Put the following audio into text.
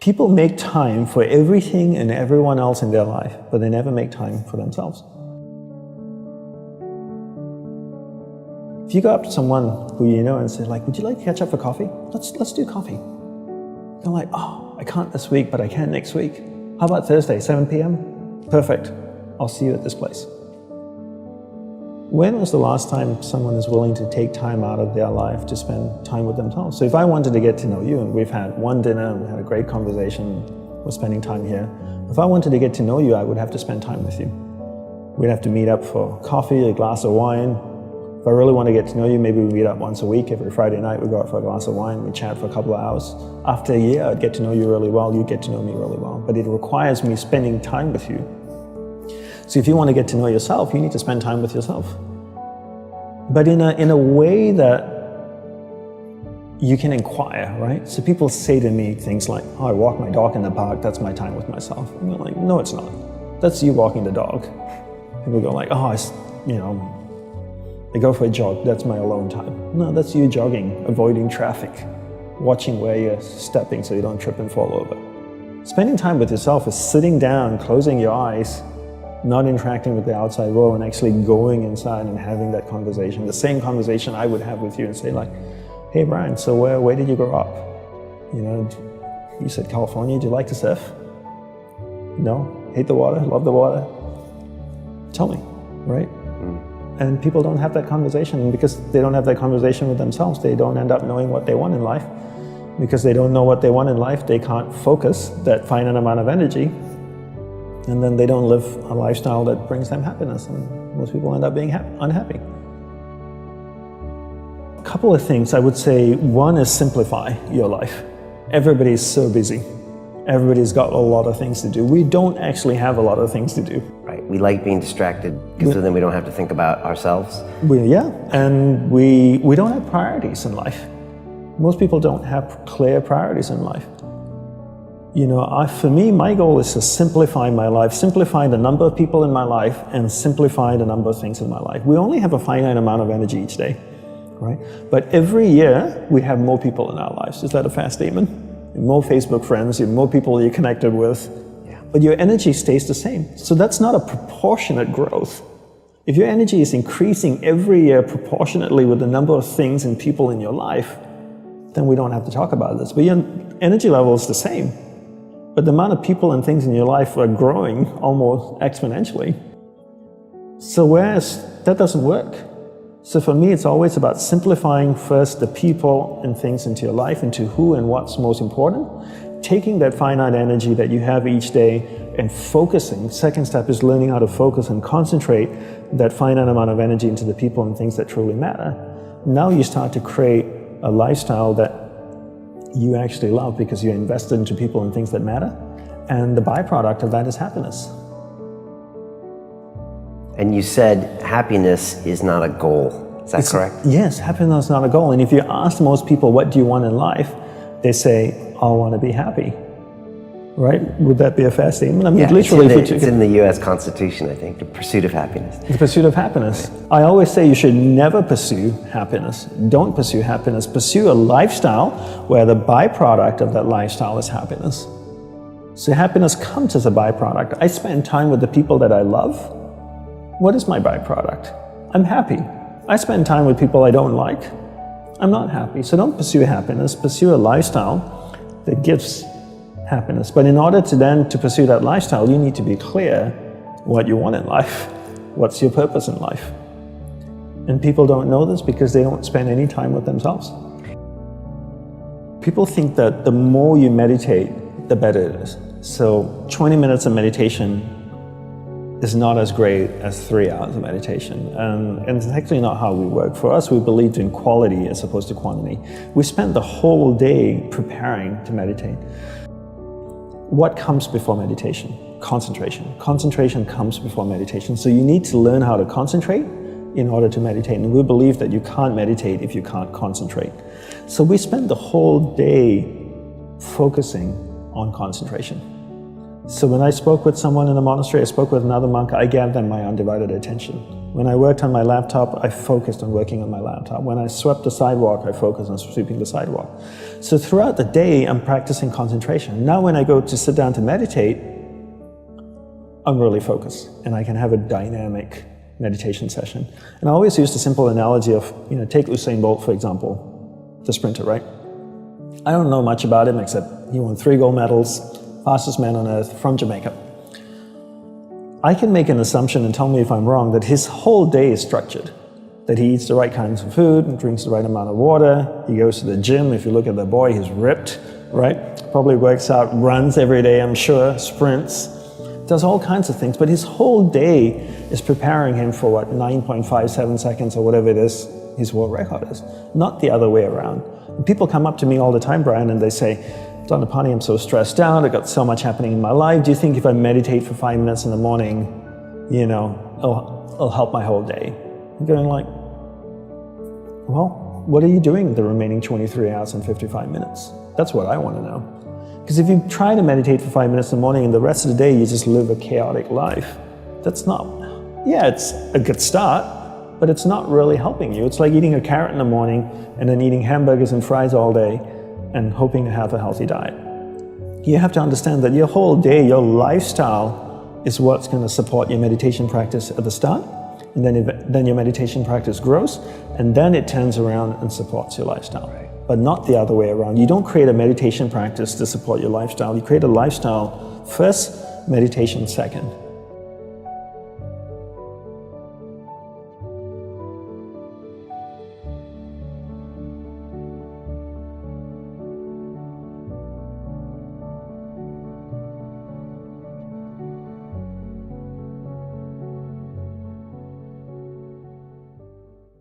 People make time for everything and everyone else in their life, but they never make time for themselves. If you go up to someone who you know and say, like, would you like to catch up for coffee? Let's do coffee. They're like, oh, I can't this week, but I can next week. How about Thursday, 7 p.m.? Perfect. I'll see you at this place. When was the last time someone is willing to take time out of their life to spend time with themselves? So if I wanted to get to know you, and we've had one dinner, and we had a great conversation, we're spending time here. If I wanted to get to know you, I would have to spend time with you. We'd have to meet up for coffee, a glass of wine. If I really want to get to know you, maybe we meet up once a week. Every Friday night we go out for a glass of wine, we chat for a couple of hours. After a year, I'd get to know you really well, you'd get to know me really well. But it requires me spending time with you. So if you want to get to know yourself, you need to spend time with yourself. But in a way that you can inquire, right? So people say to me things like, oh, I walk my dog in the park, that's my time with myself. And you're like, no, it's not. That's you walking the dog. People go like, oh, I go for a jog, that's my alone time. No, that's you jogging, avoiding traffic, watching where you're stepping so you don't trip and fall over. Spending time with yourself is sitting down, closing your eyes, not interacting with the outside world, and actually going inside and having that conversation. The same conversation I would have with you and say like, hey Brian, so where did you grow up? You know, you said California, do you like to surf? No? Hate the water, love the water? Tell me, right? And people don't have that conversation, and because they don't have that conversation with themselves, they don't end up knowing what they want in life. Because they don't know what they want in life, they can't focus that finite amount of energy, and then they don't live a lifestyle that brings them happiness, and most people end up being unhappy. A couple of things I would say. One is simplify your life. Everybody's so busy. Everybody's got a lot of things to do. We don't actually have a lot of things to do. Right, we like being distracted because then we don't have to think about ourselves. And we don't have priorities in life. Most people don't have clear priorities in life. You know, for me, my goal is to simplify my life, simplify the number of people in my life, and simplify the number of things in my life. We only have a finite amount of energy each day, right? But every year, we have more people in our lives. Is that a fair statement? More Facebook friends, you have more people you're connected with, but your energy stays the same. So that's not a proportionate growth. If your energy is increasing every year proportionately with the number of things and people in your life, then we don't have to talk about this. But your energy level is the same. But the amount of people and things in your life are growing almost exponentially. So whereas that doesn't work. So for me, it's always about simplifying first the people and things into your life, into who and what's most important, taking that finite energy that you have each day and focusing. Second step is learning how to focus and concentrate that finite amount of energy into the people and things that truly matter. Now you start to create a lifestyle that you actually love because you're invested into people and things that matter. And the byproduct of that is happiness. And you said happiness is not a goal. Is that correct? Yes, happiness is not a goal. And if you ask most people, what do you want in life? They say, I want to be happy. Right? Would that be a fair statement? I mean, literally, it's in the U.S. Constitution, I think, the pursuit of happiness. The pursuit of happiness. Right. I always say you should never pursue happiness. Don't pursue happiness. Pursue a lifestyle where the byproduct of that lifestyle is happiness. So happiness comes as a byproduct. I spend time with the people that I love. What is my byproduct? I'm happy. I spend time with people I don't like. I'm not happy. So don't pursue happiness. Pursue a lifestyle that gives happiness. But in order to pursue that lifestyle, you need to be clear what you want in life. What's your purpose in life? And people don't know this because they don't spend any time with themselves. People think that the more you meditate, the better it is. So 20 minutes of meditation is not as great as 3 hours of meditation. And it's actually not how we work. For us, we believed in quality as opposed to quantity. We spent the whole day preparing to meditate. What comes before meditation? Concentration. Concentration comes before meditation. So you need to learn how to concentrate in order to meditate. And we believe that you can't meditate if you can't concentrate. So we spend the whole day focusing on concentration. So when I spoke with someone in the monastery, I spoke with another monk, I gave them my undivided attention. When I worked on my laptop, I focused on working on my laptop. When I swept the sidewalk, I focused on sweeping the sidewalk. So throughout the day, I'm practicing concentration. Now when I go to sit down to meditate, I'm really focused, and I can have a dynamic meditation session. And I always use the simple analogy of, take Usain Bolt, for example, the sprinter, right? I don't know much about him except he won 3 gold medals, fastest man on earth from Jamaica. I can make an assumption, and tell me if I'm wrong, that his whole day is structured. That he eats the right kinds of food and drinks the right amount of water. He goes to the gym. If you look at the boy, he's ripped, right? Probably works out, runs every day, I'm sure, sprints, does all kinds of things. But his whole day is preparing him for 9.57 seconds or whatever it is his world record is, not the other way around. And people come up to me all the time, Brian, and they say, Dandapani, I'm so stressed out, I've got so much happening in my life. Do you think if I meditate for 5 minutes in the morning, it'll help my whole day? I'm going like, well, what are you doing the remaining 23 hours and 55 minutes? That's what I want to know. Because if you try to meditate for 5 minutes in the morning and the rest of the day you just live a chaotic life, that's not, it's a good start, but it's not really helping you. It's like eating a carrot in the morning and then eating hamburgers and fries all day and hoping to have a healthy diet. You have to understand that your whole day, your lifestyle is what's going to support your meditation practice at the start, and then your meditation practice grows, and then it turns around and supports your lifestyle. But not the other way around. You don't create a meditation practice to support your lifestyle. You create a lifestyle first, meditation second.